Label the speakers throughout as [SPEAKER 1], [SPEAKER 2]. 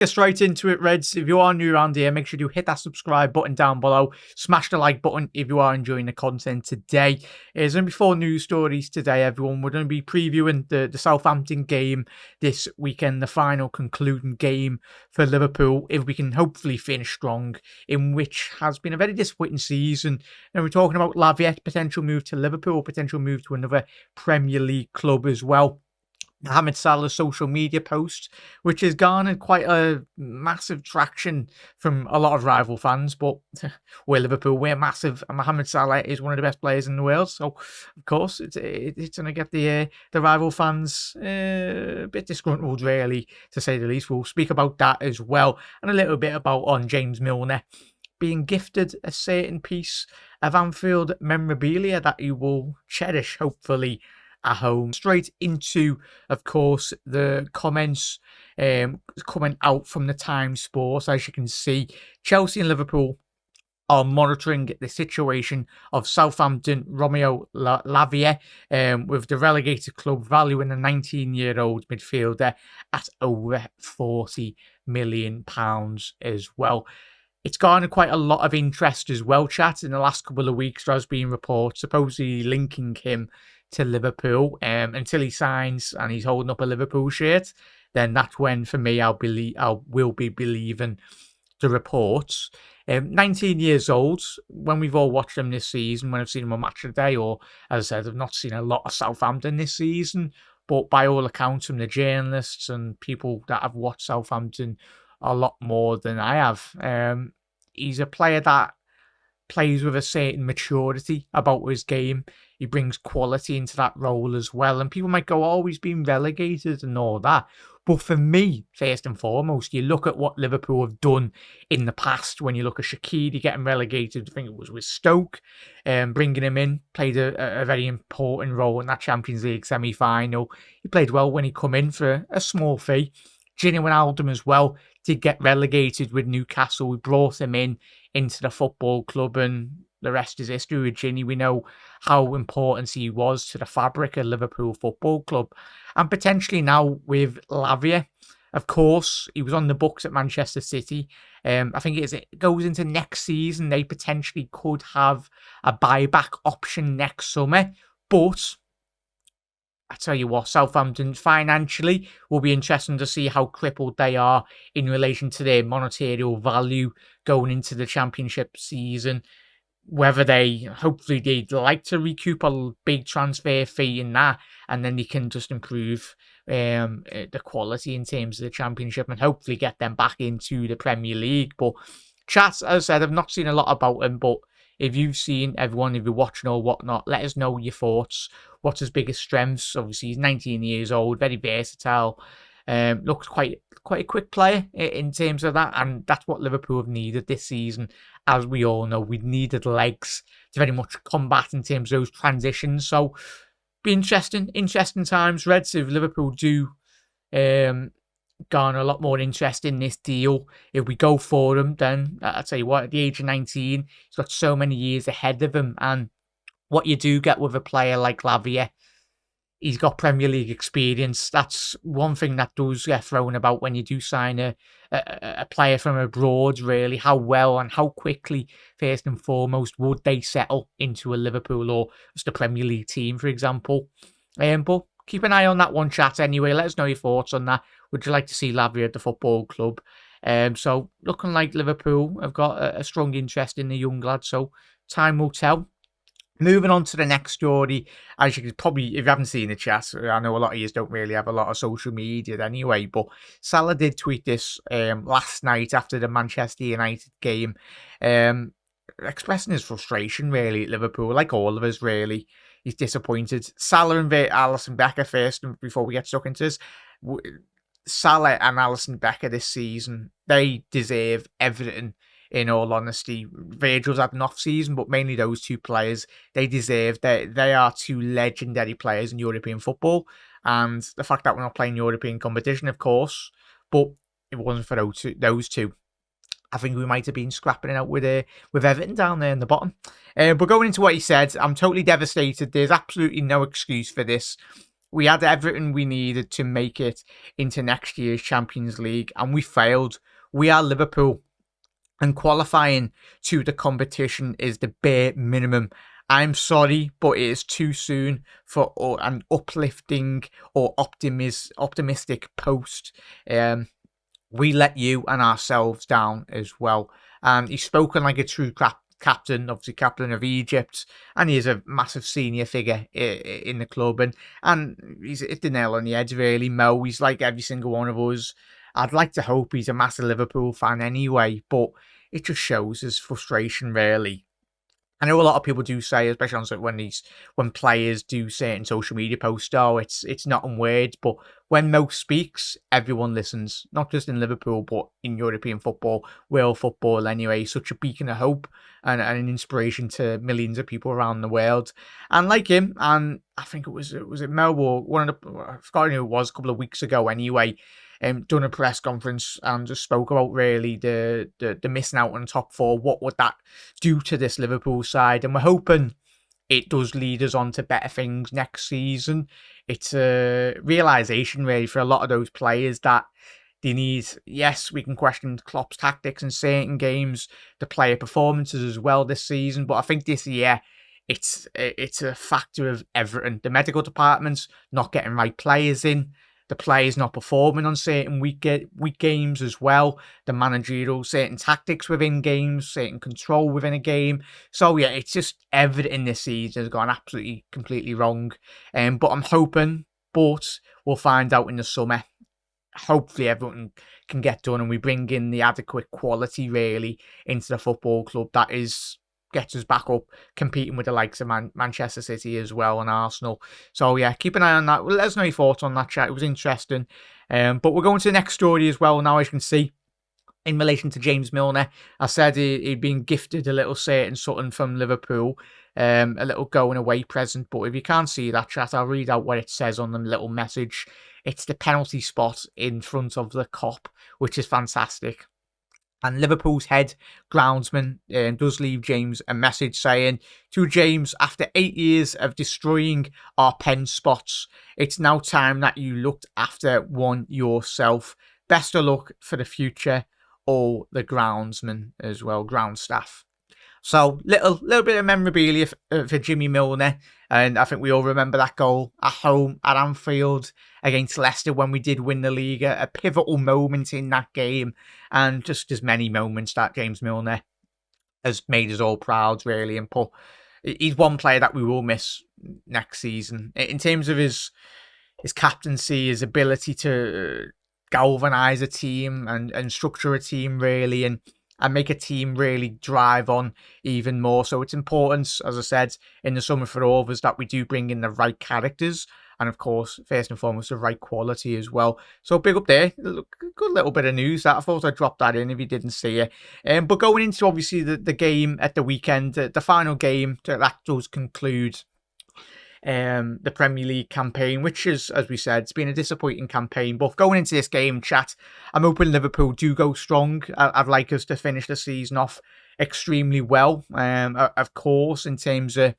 [SPEAKER 1] Get straight into it, Reds. If you are new around here, make sure you hit that subscribe button down below. Smash the like button if you are enjoying the content today. There's going to be 4 news stories today, everyone. We're going to be previewing the Southampton game this weekend, the final concluding game for Liverpool, if we can hopefully finish strong, in which has been a very disappointing season. And we're talking about Lavia, potential move to Liverpool, potential move to another Premier League club as well. Mohamed Salah's social media post, which has garnered quite a massive traction from a lot of rival fans, but we're Liverpool, we're massive, and Mohamed Salah is one of the best players in the world, so of course it's going to get the rival fans a bit disgruntled, really, to say the least. We'll speak about that as well, and a little bit about on James Milner being gifted a certain piece of Anfield memorabilia that he will cherish, hopefully, at home. Straight into, of course, the comments coming out from the Times Sports. As you can see, Chelsea and Liverpool are monitoring the situation of Southampton Roméo Lavia, with the relegated club valuing the 19-year-old midfielder at over £40 million as well. It's garnered quite a lot of interest as well, chat. In the last couple of weeks, there has been reports supposedly linking him to Liverpool. Until he signs and he's holding up a Liverpool shirt, then that's when, for me, I will be believing the reports. 19 years old. When we've all watched him this season, when I've seen him on Match of the Day, or as I said, I've not seen a lot of Southampton this season, but by all accounts from the journalists and people that have watched Southampton a lot more than I have, he's a player that plays with a certain maturity about his game. He brings quality into that role as well. And people might go, oh, he's been relegated and all that. But for me, first and foremost, you look at what Liverpool have done in the past. When you look at Shaqiri getting relegated, I think it was with Stoke, bringing him in, played a very important role in that Champions League semi-final. He played well when he come in for a small fee. Gini Wijnaldum as well did get relegated with Newcastle. We brought him into the football club, and the rest is history with Gini. We know how important he was to the fabric of Liverpool Football Club. And potentially now with Lavia, of course, he was on the books at Manchester City. I think it goes into next season. They potentially could have a buyback option next summer. But I tell you what, Southampton financially will be interesting to see how crippled they are in relation to their monetary value going into the Championship season. Whether hopefully they'd like to recoup a big transfer fee in that, and then they can just improve the quality in terms of the Championship and hopefully get them back into the Premier League. But chat, as I said, I've not seen a lot about him, but if you've seen, everyone, if you're watching or whatnot, let us know your thoughts. What's his biggest strengths? Obviously, he's 19 years old, very versatile. Looks quite a quick player in terms of that, and that's what Liverpool have needed this season. As we all know, we needed legs to very much combat in terms of those transitions. So, be interesting times, Reds. If Liverpool do garner a lot more interest in this deal, if we go for him, then I'll tell you what, at the age of 19, he's got so many years ahead of him. And what you do get with a player like Lavia, he's got Premier League experience. That's one thing that does get thrown about when you do sign a player from abroad, really. How well and how quickly, first and foremost, would they settle into a Liverpool or just a Premier League team, for example. But keep an eye on that one, chat, anyway. Let us know your thoughts on that. Would you like to see Lavia at the football club? So, looking like Liverpool have got a strong interest in the young lad, so time will tell. Moving on to the next story, as you could probably, if you haven't seen the chat, I know a lot of you don't really have a lot of social media anyway, but Salah did tweet this last night after the Manchester United game, expressing his frustration, really, at Liverpool, like all of us, really. He's disappointed. Salah and Alisson Becker first, and before we get stuck into this, Salah and Alisson Becker this season, they deserve everything, in all honesty. Virgil's had an off-season, but mainly those two players, they deserve, they are two legendary players in European football. And the fact that we're not playing European competition, of course, but if it wasn't for those two, I think we might have been scrapping it out with Everton down there in the bottom. But going into what he said, I'm totally devastated. There's absolutely no excuse for this. We had everything we needed to make it into next year's Champions League, and we failed. We are Liverpool, and qualifying to the competition is the bare minimum. I'm sorry, but it is too soon for an uplifting or optimistic post. We let you and ourselves down as well. And he's spoken like a true captain, obviously captain of Egypt, and he is a massive senior figure in the club. And he's hit the nail on the head, really, Mo. He's like every single one of us. I'd like to hope he's a massive Liverpool fan anyway, but it just shows his frustration, really. I know a lot of people do say, especially on when players do certain social media posts, oh, it's not in words, but when Mo speaks, everyone listens. Not just in Liverpool, but in European football, world football anyway. Such a beacon of hope and an inspiration to millions of people around the world. And like him, and I think was it Mo or one of the, I forgot who it was, a couple of weeks ago anyway, done a press conference and just spoke about really the missing out on top four. What would that do to this Liverpool side? And we're hoping it does lead us on to better things next season. It's a realisation really for a lot of those players that they need, yes, we can question Klopp's tactics in certain games, the player performances as well this season, but I think this year it's a factor of everything. The medical department's not getting right players in, the players not performing on certain week games as well. The managerial, certain tactics within games, certain control within a game. So yeah, it's just everything this season has gone absolutely, completely wrong. But I'm hoping, but we'll find out in the summer. Hopefully everything can get done and we bring in the adequate quality really into the football club that gets us back up competing with the likes of Manchester City as well and Arsenal. So yeah, keep an eye on that. Let us know your thoughts on that, chat. It was interesting. But we're going to the next story as well now, as you can see. In relation to James Milner, I said he'd been gifted a little certain something from Liverpool, a little going away present. But if you can't see that, chat, I'll read out what it says on the little message. It's the penalty spot in front of the Kop, which is fantastic. And Liverpool's head groundsman does leave James a message saying, to James, after 8 years of destroying our pen spots, it's now time that you looked after one yourself. Best of luck for the future, all the groundsmen as well, ground staff. So, little bit of memorabilia for Jimmy Milner. And I think we all remember that goal at home at Anfield against Leicester when we did win the league. A pivotal moment in that game. And just as many moments that James Milner has made us all proud, really. And he's one player that we will miss next season. In terms of his captaincy, his ability to galvanise a team and structure a team, really. And make a team really drive on even more. So it's important, as I said, in the summer for all of us that we do bring in the right characters and, of course, first and foremost, the right quality as well. So big up there. Good little bit of news that I thought I'd drop that in if you didn't see it. But going into, obviously, the game at the weekend, the final game that does conclude the Premier League campaign, which is, as we said, it's been a disappointing campaign. But going into this game, chat, I'm hoping Liverpool do go strong. I'd like us to finish the season off extremely well, of course, in terms of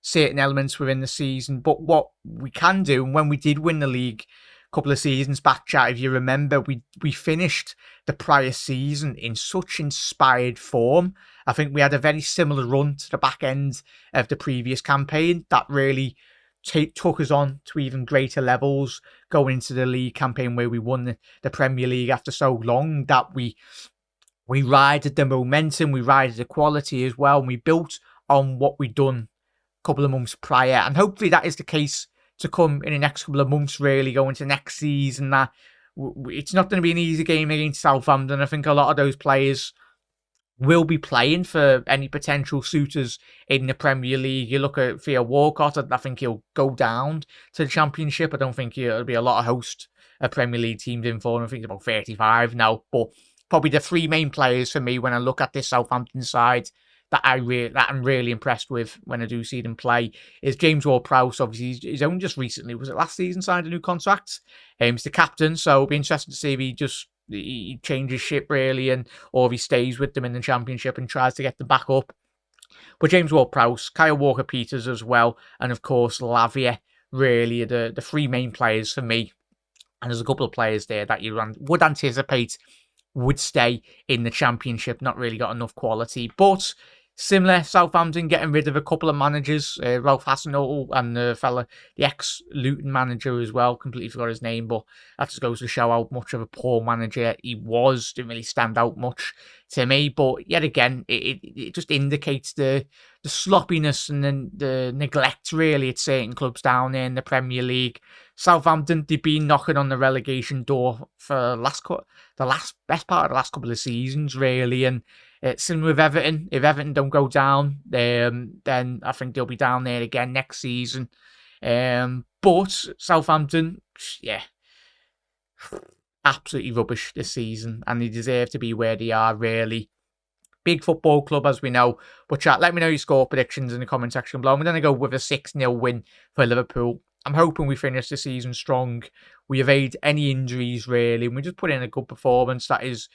[SPEAKER 1] certain elements within the season. But what we can do, and when we did win the league a couple of seasons back, chat, if you remember, we finished the prior season in such inspired form. I think we had a very similar run to the back end of the previous campaign that really took us on to even greater levels going into the league campaign where we won the Premier League after so long, that we rided the momentum, we rided the quality as well, and we built on what we'd done a couple of months prior. And hopefully that is the case to come in the next couple of months, really, going to next season. That it's not going to be an easy game against Southampton. I think a lot of those players will be playing for any potential suitors in the Premier League. You look at Theo Walcott, I think he'll go down to the Championship. I don't think there'll be a lot of host Premier League teams in for him. I think it's about 35 now. But probably the three main players for me when I look at this Southampton side that I'm really impressed with when I do see them play is James Ward-Prowse. Obviously, he's only just recently, was it last season, signed a new contract. He's the captain, so it'll be interesting to see if he changes ship, really, or if he stays with them in the Championship and tries to get them back up. But James Ward-Prowse, Kyle Walker-Peters as well, and of course Lavia really are the three main players for me. And there's a couple of players there that you would anticipate would stay in the Championship. Not really got enough quality. But similar, Southampton getting rid of a couple of managers. Ralph Hasenhuttl and the ex-Luton manager as well. Completely forgot his name, but that just goes to show how much of a poor manager he was. Didn't really stand out much to me. But yet again, it just indicates the sloppiness and then the neglect, really, at certain clubs down there in the Premier League. Southampton, they've been knocking on the relegation door for the best part of the last couple of seasons, really. And similar with Everton. If Everton don't go down, then I think they'll be down there again next season. But Southampton, yeah, absolutely rubbish this season, and they deserve to be where they are, really. Big football club, as we know. But chat, let me know your score predictions in the comment section below. I'm going to go with a 6-0 win for Liverpool. I'm hoping we finish the season strong. We evade any injuries, really, and we just put in a good performance. That is,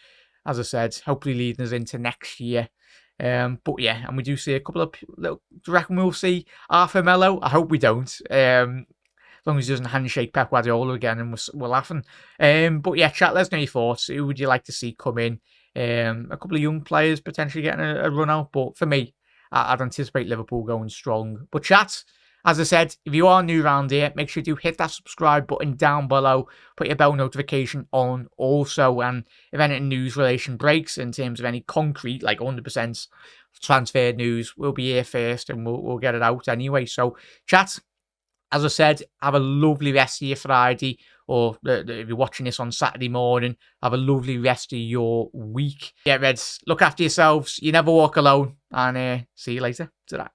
[SPEAKER 1] as I said, hopefully leading us into next year. But yeah, and we do see a couple of little. Do you reckon we'll see Arthur Melo? I hope we don't. As long as he doesn't handshake Pep Guardiola again, and we're laughing. But yeah, chat, let us know your thoughts. Who would you like to see come in? A couple of young players potentially getting a run out, but for me, I'd anticipate Liverpool going strong. But chat, as I said, if you are new around here, make sure to hit that subscribe button down below. Put your bell notification on also. And if any news relation breaks in terms of any concrete, like 100% transfer news, we'll be here first and we'll get it out anyway. So, chat, as I said, have a lovely rest of your Friday. Or if you're watching this on Saturday morning, have a lovely rest of your week. Yeah, Reds, look after yourselves. You never walk alone. And see you later. Ta-ra.